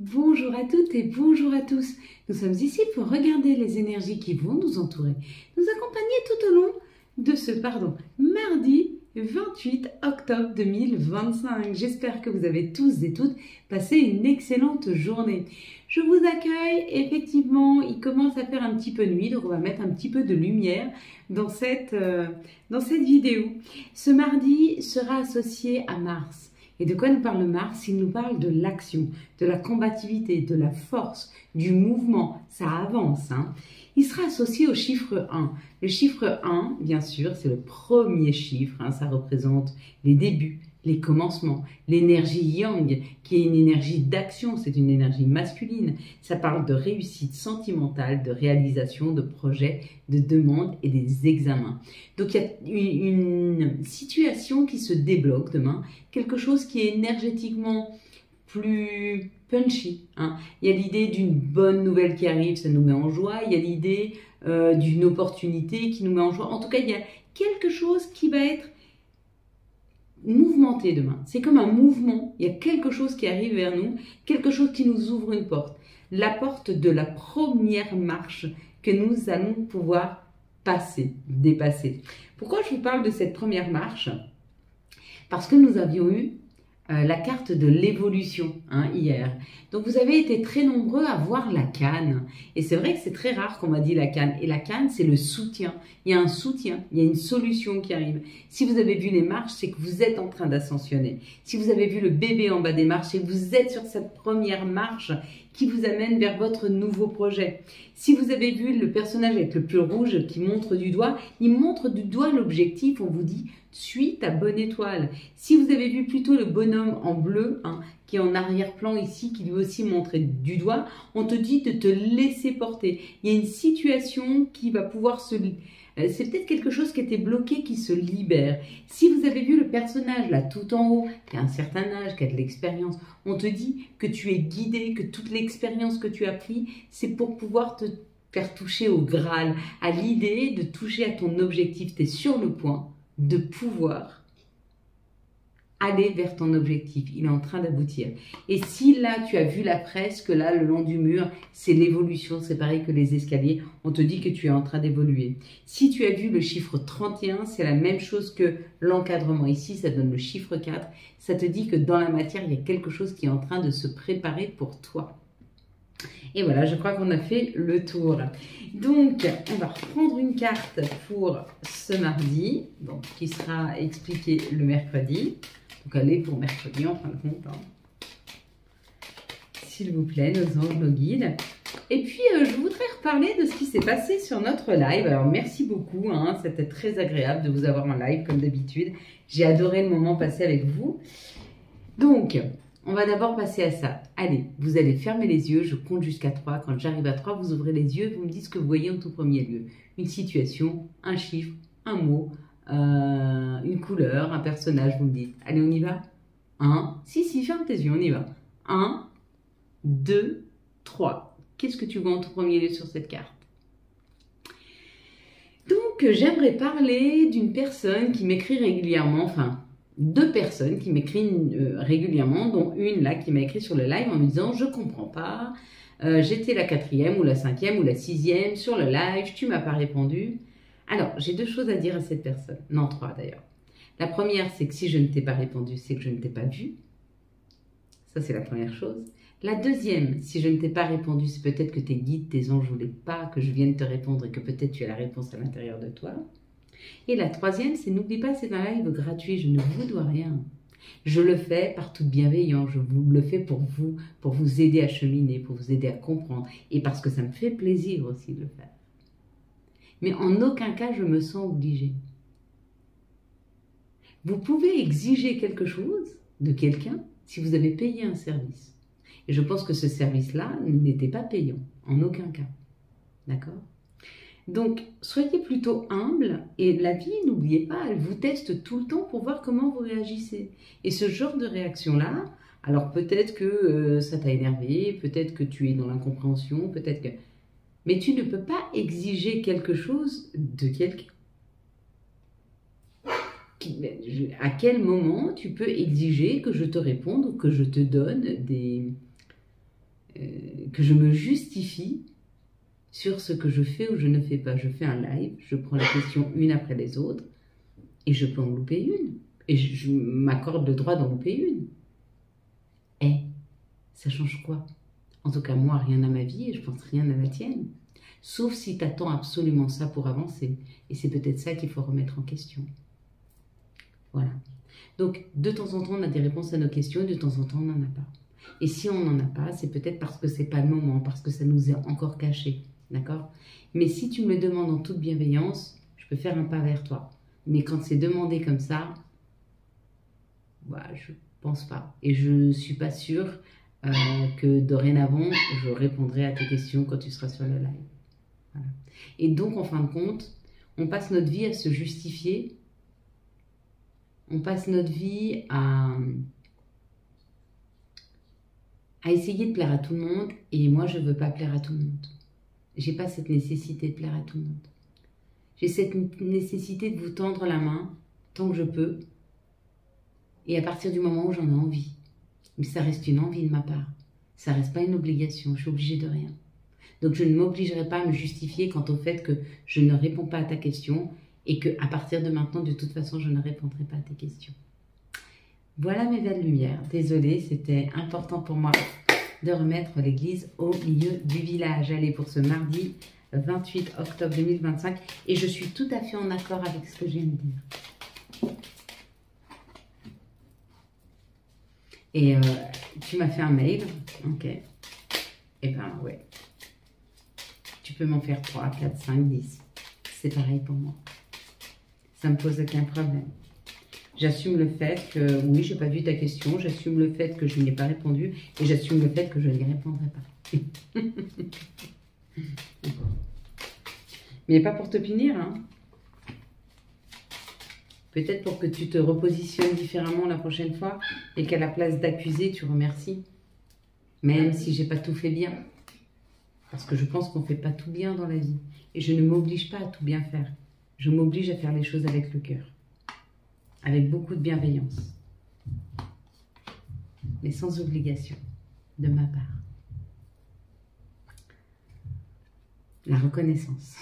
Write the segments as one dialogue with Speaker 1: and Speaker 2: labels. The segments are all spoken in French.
Speaker 1: Bonjour à toutes et bonjour à tous. Nous sommes ici pour regarder les énergies qui vont nous entourer, nous accompagner tout au long de ce, mardi 28 octobre 2025. J'espère que vous avez tous et toutes passé une excellente journée. Je vous accueille, effectivement, il commence à faire un petit peu nuit, donc on va mettre un petit peu de lumière dans cette vidéo. Ce mardi sera associé à Mars. Et de quoi nous parle Mars? Il nous parle de l'action, de la combativité, de la force, du mouvement. Ça avance. Il sera associé au chiffre 1. Le chiffre 1, bien sûr, c'est le premier chiffre. Ça représente les débuts, les commencements, l'énergie yang, qui est une énergie d'action, c'est une énergie masculine. Ça parle de réussite sentimentale, de réalisation de projets, de demandes et des examens. Donc il y a une situation qui se débloque demain, quelque chose qui est énergétiquement plus punchy. Il y a l'idée d'une bonne nouvelle qui arrive, ça nous met en joie. Il y a l'idée d'une opportunité qui nous met en joie. En tout cas, il y a quelque chose qui va être mouvementé demain. C'est comme un mouvement. Il y a quelque chose qui arrive vers nous, quelque chose qui nous ouvre une porte. La porte de la première marche que nous allons pouvoir passer, dépasser. Pourquoi je vous parle de cette première marche? Parce que nous avions eu la carte de l'évolution hier. Donc vous avez été très nombreux à voir la canne. Et c'est vrai que c'est très rare qu'on m'a dit la canne. Et la canne, c'est le soutien. Il y a un soutien, il y a une solution qui arrive. Si vous avez vu les marches, c'est que vous êtes en train d'ascensionner. Si vous avez vu le bébé en bas des marches, c'est que vous êtes sur cette première marche qui vous amène vers votre nouveau projet. Si vous avez vu le personnage avec le pull rouge qui montre du doigt, il montre du doigt l'objectif, on vous dit « suis ta bonne étoile ». Si vous avez vu plutôt le bonhomme en bleu, qui est en arrière-plan ici, qui lui aussi montre du doigt, on te dit de te laisser porter. Il y a une situation qui va pouvoir se... C'est peut-être quelque chose qui était bloqué, qui se libère. Si vous avez vu le personnage là tout en haut, qui a un certain âge, qui a de l'expérience, on te dit que tu es guidé, que toute l'expérience que tu as pris, c'est pour pouvoir te faire toucher au Graal, à l'idée de toucher à ton objectif. Tu es sur le point de pouvoir aller vers ton objectif. Il est en train d'aboutir. Et si là, tu as vu la fresque, là, le long du mur, c'est l'évolution. C'est pareil que les escaliers. On te dit que tu es en train d'évoluer. Si tu as vu le chiffre 31, c'est la même chose que l'encadrement. Ici, ça donne le chiffre 4. Ça te dit que dans la matière, il y a quelque chose qui est en train de se préparer pour toi. Et voilà, je crois qu'on a fait le tour. Donc, on va reprendre une carte pour ce mardi, donc, qui sera expliquée le mercredi. Donc, elle est pour mercredi en fin de compte. S'il vous plaît, nos anges, nos guides. Et puis, je voudrais reparler de ce qui s'est passé sur notre live. Alors, merci beaucoup. C'était très agréable de vous avoir en live, comme d'habitude. J'ai adoré le moment passé avec vous. Donc, on va d'abord passer à ça. Allez, vous allez fermer les yeux. Je compte jusqu'à 3. Quand j'arrive à 3, vous ouvrez les yeux et vous me dites ce que vous voyez en tout premier lieu. Une situation, un chiffre, un mot, une couleur, un personnage, vous me dites. Allez, on y va? 1. Si, ferme tes yeux, on y va. 1, 2, 3. Qu'est-ce que tu vois en tout premier lieu sur cette carte? Donc, j'aimerais parler d'une personne qui m'écrit régulièrement, enfin, 2 personnes qui m'écrivent régulièrement, dont une là qui m'a écrit sur le live en me disant « Je comprends pas, j'étais la 4e ou la 5e ou la 6e sur le live, tu m'as pas répondu. » Alors, j'ai 2 choses à dire à cette personne. Non, 3 d'ailleurs. La première, c'est que si je ne t'ai pas répondu, c'est que je ne t'ai pas vu. Ça, c'est la première chose. La deuxième, si je ne t'ai pas répondu, c'est peut-être que tes guides, tes anges ne voulaient pas que je vienne te répondre et que peut-être tu as la réponse à l'intérieur de toi. Et la troisième, c'est n'oublie pas, c'est un live gratuit, je ne vous dois rien. Je le fais par toute bienveillance, je vous le fais pour vous aider à cheminer, pour vous aider à comprendre et parce que ça me fait plaisir aussi de le faire. Mais en aucun cas, je me sens obligée. Vous pouvez exiger quelque chose de quelqu'un si vous avez payé un service. Et je pense que ce service-là n'était pas payant, en aucun cas. D'accord ? Donc, soyez plutôt humble et la vie, n'oubliez pas, elle vous teste tout le temps pour voir comment vous réagissez. Et ce genre de réaction-là, alors peut-être que ça t'a énervé, peut-être que tu es dans l'incompréhension, peut-être que... Mais tu ne peux pas exiger quelque chose de quelqu'un. À quel moment tu peux exiger que je te réponde ou que je te donne que je me justifie sur ce que je fais ou je ne fais pas. Je fais un live, je prends les questions une après les autres et je peux en louper une. Et je m'accorde le droit d'en louper une. Eh, ça change quoi? En tout cas, moi, rien à ma vie et je pense rien à la tienne. Sauf si tu attends absolument ça pour avancer. Et c'est peut-être ça qu'il faut remettre en question. Voilà. Donc, de temps en temps, on a des réponses à nos questions et de temps en temps, on n'en a pas. Et si on n'en a pas, c'est peut-être parce que c'est pas le moment, parce que ça nous est encore caché. D'accord? Mais si tu me le demandes en toute bienveillance, je peux faire un pas vers toi. Mais quand c'est demandé comme ça, bah, je pense pas. Et je ne suis pas sûre que dorénavant, je répondrai à tes questions quand tu seras sur le live. Voilà. Et donc, en fin de compte, on passe notre vie à se justifier. On passe notre vie à essayer de plaire à tout le monde. Et moi, je ne veux pas plaire à tout le monde. J'ai pas cette nécessité de plaire à tout le monde. J'ai cette nécessité de vous tendre la main tant que je peux. Et à partir du moment où j'en ai envie. Mais ça reste une envie de ma part. Ça reste pas une obligation. Je suis obligée de rien. Donc je ne m'obligerai pas à me justifier quant au fait que je ne réponds pas à ta question et qu'à partir de maintenant, de toute façon, je ne répondrai pas à tes questions. Voilà mes belles lumières. Désolée, c'était important pour moi de remettre l'église au milieu du village. Allez, pour ce mardi 28 octobre 2025. Et je suis tout à fait en accord avec ce que je viens de dire. Et tu m'as fait un mail. Ok. Et ben ouais. Tu peux m'en faire 3, 4, 5, 10. C'est pareil pour moi. Ça ne me pose aucun problème. J'assume le fait que, oui, je n'ai pas vu ta question. J'assume le fait que je n'y ai pas répondu. Et j'assume le fait que je n'y répondrai pas. Mais pas pour te punir, hein. Peut-être pour que tu te repositionnes différemment la prochaine fois et qu'à la place d'accuser, tu remercies. Même si j'ai pas tout fait bien. Parce que je pense qu'on ne fait pas tout bien dans la vie. Et je ne m'oblige pas à tout bien faire. Je m'oblige à faire les choses avec le cœur. Avec beaucoup de bienveillance. Mais sans obligation de ma part. La reconnaissance.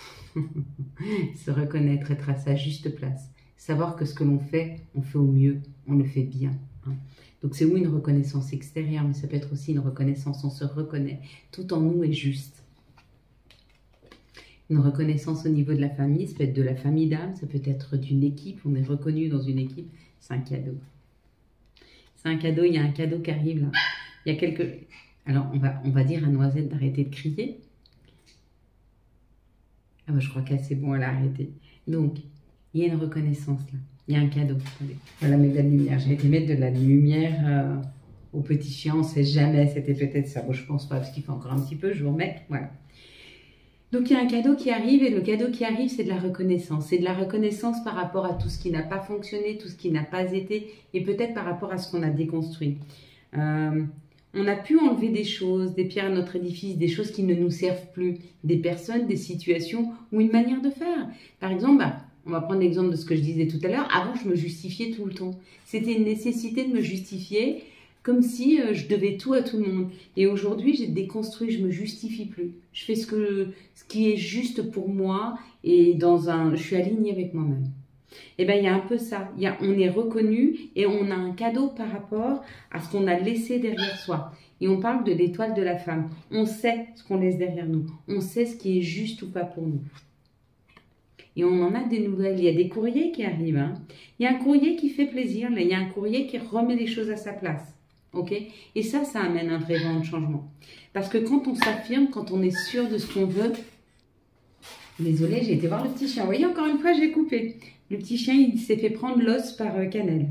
Speaker 1: Se reconnaître, être à sa juste place. Savoir que ce que l'on fait, on fait au mieux, on le fait bien. Hein. Donc c'est oui une reconnaissance extérieure, mais ça peut être aussi une reconnaissance, on se reconnaît. Tout en nous est juste. Une reconnaissance au niveau de la famille, ça peut être de la famille d'âme, ça peut être d'une équipe, on est reconnu dans une équipe, c'est un cadeau. C'est un cadeau, il y a un cadeau qui arrive là. Il y a quelques... Alors on va dire à Noisette d'arrêter de crier. Ah bah, je crois qu'elle c'est bon, elle a arrêté. Donc, il y a une reconnaissance là. Il y a un cadeau. Voilà mes belles lumières. J'ai été mettre de la lumière au petit chien. On ne sait jamais. C'était peut-être ça. Bon, je pense pas parce qu'il fait encore un petit peu. Je vous remets. Voilà. Donc, il y a un cadeau qui arrive. Et le cadeau qui arrive, c'est de la reconnaissance. C'est de la reconnaissance par rapport à tout ce qui n'a pas fonctionné, tout ce qui n'a pas été. Et peut-être par rapport à ce qu'on a déconstruit. On a pu enlever des choses, des pierres à notre édifice, des choses qui ne nous servent plus. Des personnes, des situations ou une manière de faire. Par exemple, on va prendre l'exemple de ce que je disais tout à l'heure. Avant, je me justifiais tout le temps. C'était une nécessité de me justifier comme si je devais tout à tout le monde. Et aujourd'hui, j'ai déconstruit, je ne me justifie plus. Je fais ce qui est juste pour moi et je suis alignée avec moi-même. Et bien, il y a un peu ça. On est reconnu et on a un cadeau par rapport à ce qu'on a laissé derrière soi. Et on parle de l'étoile de la femme. On sait ce qu'on laisse derrière nous. On sait ce qui est juste ou pas pour nous. Et on en a des nouvelles. Il y a des courriers qui arrivent. Hein. Il y a un courrier qui fait plaisir. Là. Il y a un courrier qui remet les choses à sa place. Okay, et ça amène un vrai vent de changement. Parce que quand on s'affirme, quand on est sûr de ce qu'on veut... Désolée, j'ai été voir le petit chien. Vous voyez, encore une fois, j'ai coupé. Le petit chien, il s'est fait prendre l'os par Cannelle.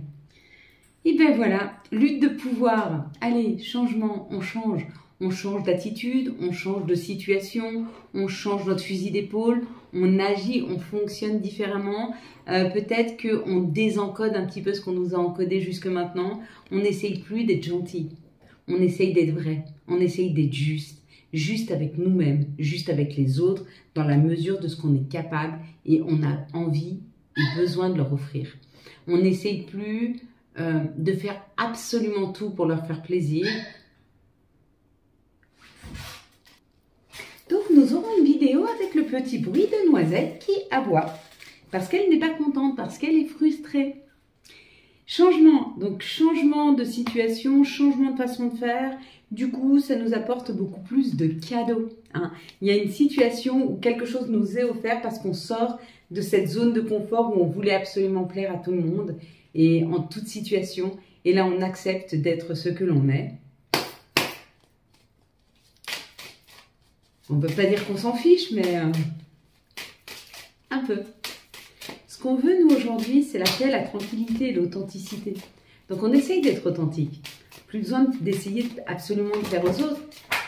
Speaker 1: Et bien voilà, lutte de pouvoir. Allez, changement, on change. On change d'attitude, on change de situation, on change notre fusil d'épaule, on agit, on fonctionne différemment. Peut-être qu'on désencode un petit peu ce qu'on nous a encodé jusque maintenant. On n'essaye plus d'être gentil. On essaye d'être vrai. On essaye d'être juste. Juste avec nous-mêmes, juste avec les autres, dans la mesure de ce qu'on est capable et on a envie et besoin de leur offrir. On n'essaye plus de faire absolument tout pour leur faire plaisir. nous aurons une vidéo avec le petit bruit de Noisette qui aboie. Parce qu'elle n'est pas contente, parce qu'elle est frustrée. Changement, donc changement de situation, changement de façon de faire. Du coup, ça nous apporte beaucoup plus de cadeaux. Hein. Il y a une situation où quelque chose nous est offert parce qu'on sort de cette zone de confort où on voulait absolument plaire à tout le monde et en toute situation. Et là, on accepte d'être ce que l'on est. On ne peut pas dire qu'on s'en fiche, mais un peu. Ce qu'on veut, nous, aujourd'hui, c'est la paix, la tranquillité et l'authenticité. Donc, on essaye d'être authentique. Plus besoin d'essayer absolument de plaire aux autres.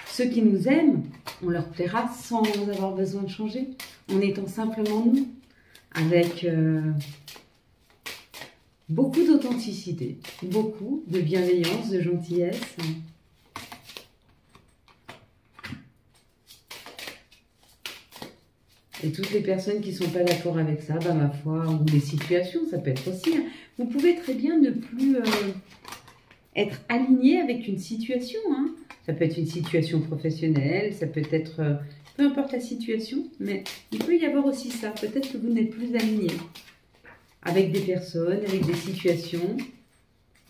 Speaker 1: Ceux qui nous aiment, on leur plaira sans avoir besoin de changer. En étant simplement nous. Avec beaucoup d'authenticité. Beaucoup de bienveillance, de gentillesse. Et toutes les personnes qui ne sont pas d'accord avec ça, bah, ma foi, ou des situations, ça peut être aussi. Hein. Vous pouvez très bien ne plus être aligné avec une situation. Hein. Ça peut être une situation professionnelle, ça peut être, peu importe la situation, mais il peut y avoir aussi ça. Peut-être que vous n'êtes plus aligné avec des personnes, avec des situations.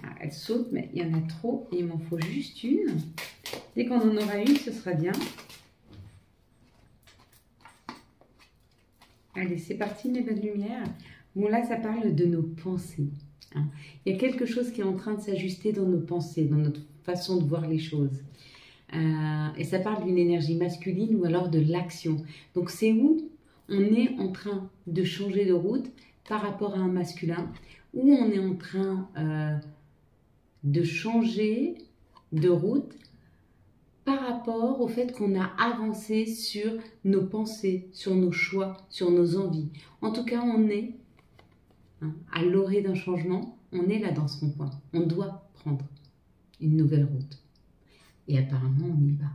Speaker 1: Ah, elle saute, mais il y en a trop et il m'en faut juste une. Dès qu'on en aura une, ce sera bien. Allez, c'est parti, mes belles lumières. Bon, là, ça parle de nos pensées. Hein. Il y a quelque chose qui est en train de s'ajuster dans nos pensées, dans notre façon de voir les choses. Et ça parle d'une énergie masculine ou alors de l'action. Donc, c'est où on est en train de changer de route par rapport à un masculin, où on est en train de changer de route par rapport au fait qu'on a avancé sur nos pensées, sur nos choix, sur nos envies. En tout cas, on est à l'orée d'un changement, on est là dans ce rond-point. On doit prendre une nouvelle route. Et apparemment, on y va.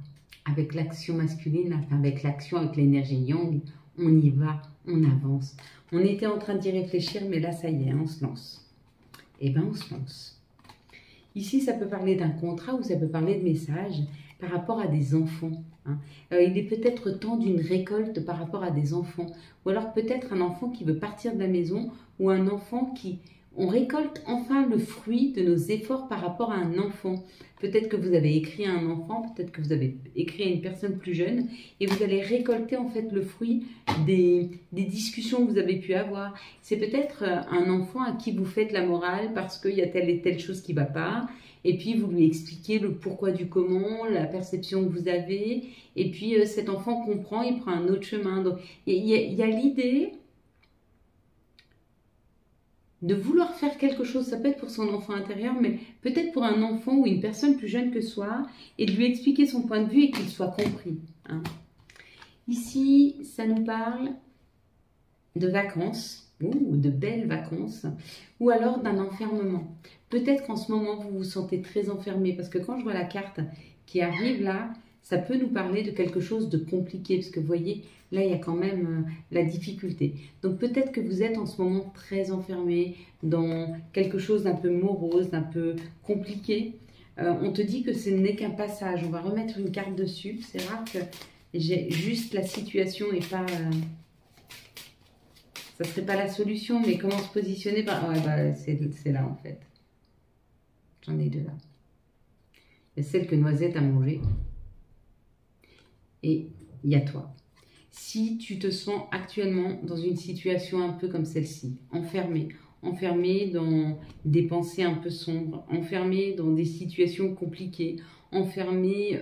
Speaker 1: Avec l'action masculine, enfin avec l'action, avec l'énergie yang, on y va, on avance. On était en train d'y réfléchir, mais là, ça y est, on se lance. Eh bien, on se lance. Ici, ça peut parler d'un contrat ou ça peut parler de messages par rapport à des enfants. Hein. Il est peut-être temps d'une récolte par rapport à des enfants. Ou alors peut-être un enfant qui veut partir de la maison ou un enfant qui... On récolte enfin le fruit de nos efforts par rapport à un enfant. Peut-être que vous avez écrit à un enfant, peut-être que vous avez écrit à une personne plus jeune et vous allez récolter en fait le fruit des discussions que vous avez pu avoir. C'est peut-être un enfant à qui vous faites la morale parce qu'il y a telle et telle chose qui ne va pas. Et puis vous lui expliquez le pourquoi du comment, la perception que vous avez. Et puis cet enfant comprend, il prend un autre chemin. Donc il y a l'idée de vouloir faire quelque chose, ça peut être pour son enfant intérieur, mais peut-être pour un enfant ou une personne plus jeune que soi, et de lui expliquer son point de vue et qu'il soit compris. Hein. Ici, ça nous parle de vacances, ou de belles vacances, ou alors d'un enfermement. Peut-être qu'en ce moment, vous vous sentez très enfermé, parce que quand je vois la carte qui arrive là, ça peut nous parler de quelque chose de compliqué, parce que vous voyez, là, il y a quand même la difficulté. Donc, peut-être que vous êtes en ce moment très enfermé dans quelque chose d'un peu morose, d'un peu compliqué. On te dit que ce n'est qu'un passage. On va remettre une carte dessus. C'est rare que j'ai juste la situation et pas... ça serait pas la solution, mais comment se positionner par... Ouais, bah, c'est là, en fait. J'en ai deux là. Il y a celle que Noisette a mangée. Et il y a toi. Si tu te sens actuellement dans une situation un peu comme celle-ci, enfermé dans des pensées un peu sombres, enfermé dans des situations compliquées, enfermé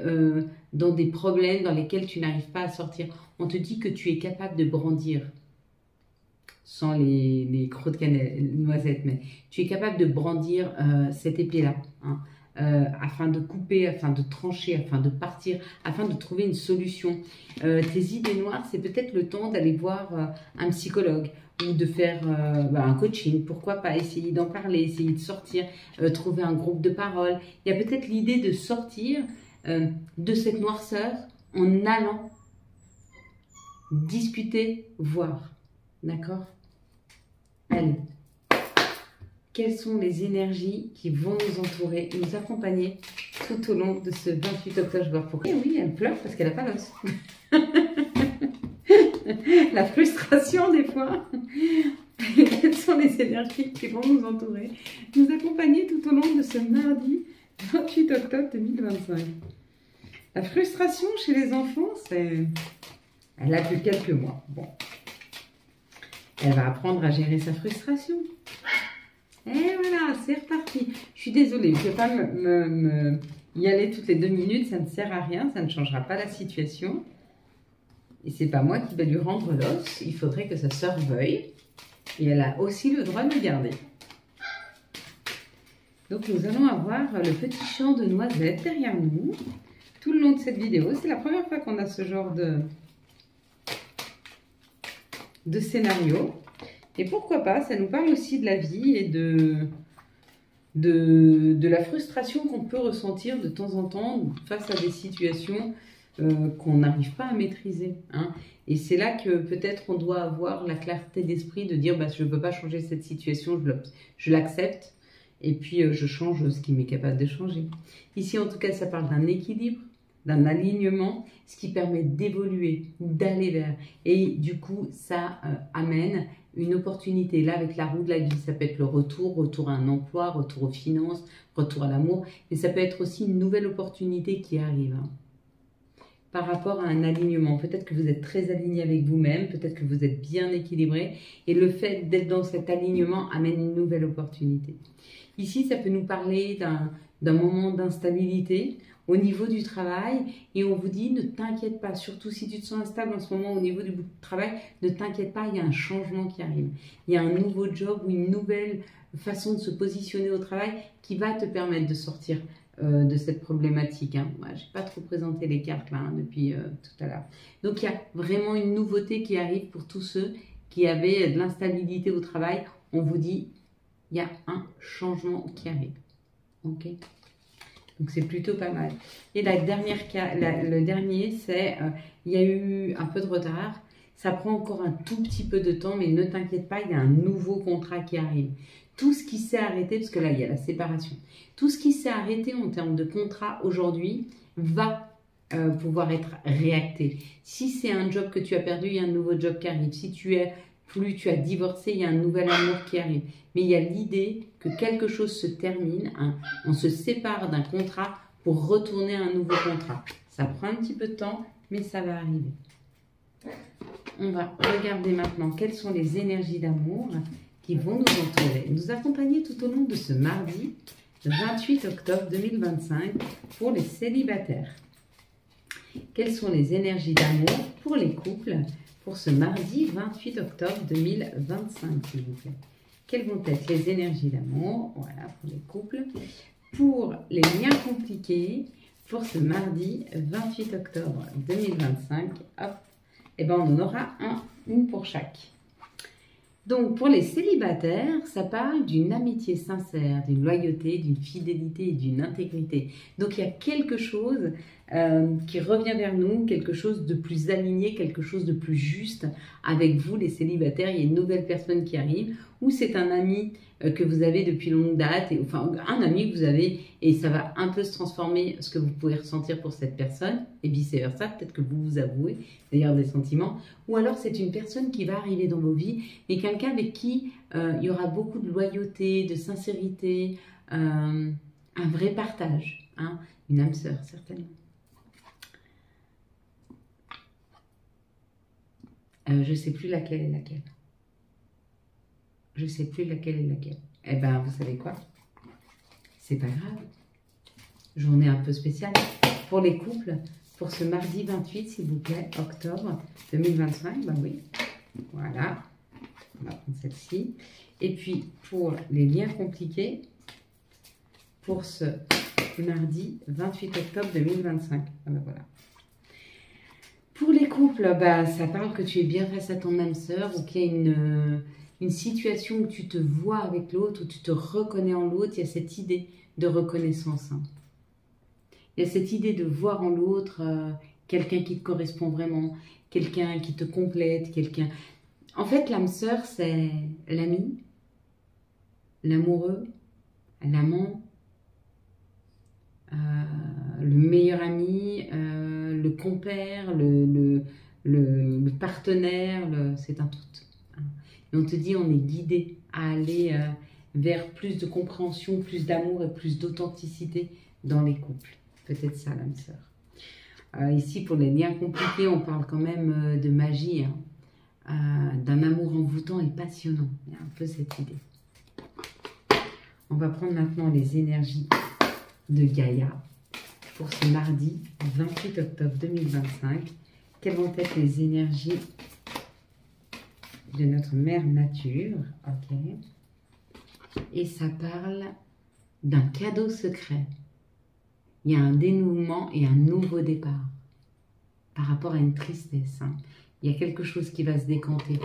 Speaker 1: dans des problèmes dans lesquels tu n'arrives pas à sortir, on te dit que tu es capable de brandir, sans les crocs de cannelle, noisettes, mais tu es capable de brandir cette épée-là, hein. Afin de couper, afin de trancher, afin de partir, afin de trouver une solution. Tes idées noires, c'est peut-être le temps d'aller voir un psychologue ou de faire un coaching. Pourquoi pas essayer d'en parler, essayer de sortir, trouver un groupe de parole. Il y a peut-être l'idée de sortir de cette noirceur en allant discuter, voir. D'accord? Allez. Quelles sont les énergies qui vont nous entourer, nous accompagner tout au long de ce 28 octobre? Et oui, elle pleure parce qu'elle n'a pas l'os. la frustration des fois. Quelles sont les énergies qui vont nous entourer, nous accompagner tout au long de ce mardi 28 octobre 2025. La frustration chez les enfants, elle a plus quelques mois. Bon, elle va apprendre à gérer sa frustration. Et voilà, c'est reparti. Je suis désolée, je ne vais pas y aller toutes les 2 minutes, ça ne sert à rien, ça ne changera pas la situation. Et c'est pas moi qui vais lui rendre l'os, il faudrait que sa sœur veuille. Et elle a aussi le droit de le garder. Donc nous allons avoir le petit champ de noisettes derrière nous, tout le long de cette vidéo. C'est la première fois qu'on a ce genre de scénario. Et pourquoi pas, ça nous parle aussi de la vie et de la frustration qu'on peut ressentir de temps en temps face à des situations qu'on n'arrive pas à maîtriser. Hein. Et c'est là que peut-être on doit avoir la clarté d'esprit de dire bah, je ne peux pas changer cette situation, je l'accepte et puis je change ce qui m'est capable de changer. Ici en tout cas ça parle d'un équilibre, d'un alignement, ce qui permet d'évoluer, d'aller vers. Et du coup ça amène une opportunité. Là avec la roue de la vie, ça peut être le retour à un emploi, retour aux finances, retour à l'amour, mais ça peut être aussi une nouvelle opportunité qui arrive. Hein. Par rapport à un alignement. Peut-être que vous êtes très aligné avec vous-même, peut-être que vous êtes bien équilibré, et le fait d'être dans cet alignement amène une nouvelle opportunité. Ici, ça peut nous parler d'un moment d'instabilité au niveau du travail, et on vous dit ne t'inquiète pas, surtout si tu te sens instable en ce moment au niveau du travail, ne t'inquiète pas, il y a un changement qui arrive. Il y a un nouveau job ou une nouvelle façon de se positionner au travail qui va te permettre de sortir de cette problématique. Hein. Moi, je n'ai pas trop présenté les cartes là depuis tout à l'heure. Donc, il y a vraiment une nouveauté qui arrive pour tous ceux qui avaient de l'instabilité au travail. On vous dit, il y a un changement qui arrive. Ok. Donc, c'est plutôt pas mal. Et le dernier, c'est, il y a eu un peu de retard. Ça prend encore un tout petit peu de temps, mais ne t'inquiète pas, il y a un nouveau contrat qui arrive. Tout ce qui s'est arrêté, parce que là, il y a la séparation, tout ce qui s'est arrêté en termes de contrat aujourd'hui va pouvoir être réacté. Si c'est un job que tu as perdu, il y a un nouveau job qui arrive. Si tu as divorcé, il y a un nouvel amour qui arrive. Mais il y a l'idée que quelque chose se termine, hein, on se sépare d'un contrat pour retourner à un nouveau contrat. Ça prend un petit peu de temps, mais ça va arriver. On va regarder maintenant quelles sont les énergies d'amour qui vont nous entourer, nous accompagner tout au long de ce mardi 28 octobre 2025 pour les célibataires. Quelles sont les énergies d'amour pour les couples pour ce mardi 28 octobre 2025, s'il vous plaît? Quelles vont être les énergies d'amour, voilà, pour les couples, pour les liens compliqués pour ce mardi 28 octobre 2025? Hop. Et ben on en aura une pour chaque. Donc, pour les célibataires, ça parle d'une amitié sincère, d'une loyauté, d'une fidélité et d'une intégrité. Donc, il y a quelque chose qui revient vers nous, quelque chose de plus aligné, quelque chose de plus juste avec vous, les célibataires. Il y a une nouvelle personne qui arrive, ou c'est un ami que vous avez depuis longue date, enfin, un ami que vous avez, et ça va un peu se transformer, ce que vous pouvez ressentir pour cette personne, et vice-versa. Peut-être que vous vous avouez d'ailleurs des sentiments, ou alors c'est une personne qui va arriver dans vos vies, mais quelqu'un avec qui il y aura beaucoup de loyauté, de sincérité, un vrai partage, hein, une âme sœur certainement. Je ne sais plus laquelle est laquelle. Je ne sais plus laquelle est laquelle. Eh bien, vous savez quoi? C'est pas grave. Journée un peu spéciale pour les couples. Pour ce mardi 28, s'il vous plaît, octobre 2025, ben oui, voilà, on va prendre celle-ci. Et puis, pour les liens compliqués, pour ce mardi 28 octobre 2025, ah ben voilà. Pour les couples, bah, ça parle que tu es bien face à ton âme sœur, ou qu'il y a une situation où tu te vois avec l'autre, où tu te reconnais en l'autre. Il y a cette idée de reconnaissance, hein. Il y a cette idée de voir en l'autre quelqu'un qui te correspond vraiment, quelqu'un qui te complète, quelqu'un... En fait, l'âme sœur, c'est l'ami, l'amoureux, l'amant, le meilleur ami, le compère, le partenaire, c'est un tout. Hein. Et on te dit, on est guidé à aller vers plus de compréhension, plus d'amour et plus d'authenticité dans les couples. Peut-être ça, l'âme sœur. Ici, pour les liens compliqués, on parle quand même de magie, hein, d'un amour envoûtant et passionnant. Il y a un peu cette idée. On va prendre maintenant les énergies de Gaïa pour ce mardi 28 octobre 2025. Quelles vont être les énergies de notre mère nature? Ok. Et ça parle d'un cadeau secret. Il y a un dénouement et un nouveau départ par rapport à une tristesse. Hein. Il y a quelque chose qui va se décanter.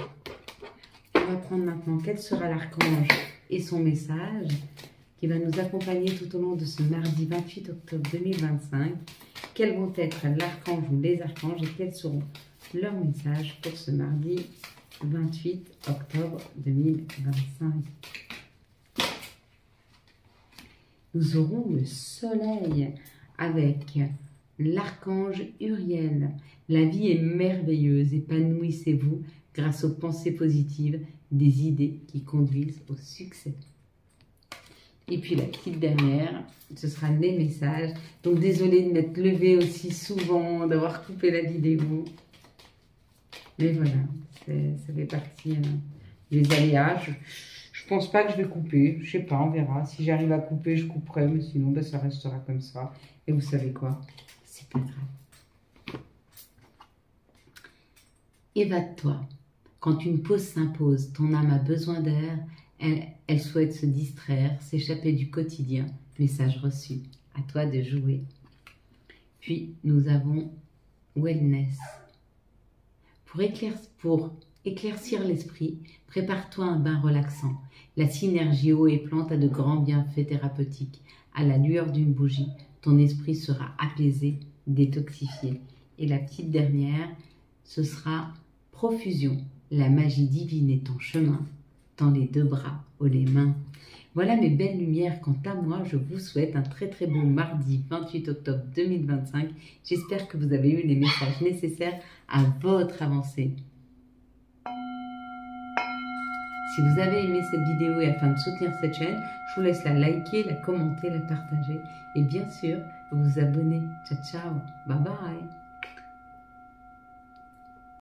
Speaker 1: On va prendre maintenant quel sera l'archange et son message qui va nous accompagner tout au long de ce mardi 28 octobre 2025. Quels vont être l'archange ou les archanges et quels seront leurs messages pour ce mardi 28 octobre 2025. Nous aurons le soleil avec l'archange Uriel. La vie est merveilleuse, épanouissez-vous grâce aux pensées positives, des idées qui conduisent au succès. Et puis la petite dernière, ce sera les messages. Donc désolée de m'être levée aussi souvent, d'avoir coupé la vidéo. Mais voilà, ça fait partie des aléas. Je pense pas que je vais couper, je sais pas, on verra. Si j'arrive à couper, je couperai, mais sinon ben, ça restera comme ça. Et vous savez quoi? C'est pas grave. Évade-toi. Quand une pause s'impose, ton âme a besoin d'air, elle souhaite se distraire, s'échapper du quotidien. Message reçu. À toi de jouer. Puis nous avons Wellness. Pour éclaircir l'esprit, prépare-toi un bain relaxant. La synergie eau et plante a de grands bienfaits thérapeutiques. À la lueur d'une bougie, ton esprit sera apaisé, détoxifié. Et la petite dernière, ce sera profusion. La magie divine est en chemin. Tends les deux bras ou les mains. Voilà mes belles lumières. Quant à moi, je vous souhaite un très très beau mardi 28 octobre 2025. J'espère que vous avez eu les messages nécessaires à votre avancée. Si vous avez aimé cette vidéo et afin de soutenir cette chaîne, je vous laisse la liker, la commenter, la partager et bien sûr vous abonner. Ciao ciao, bye bye.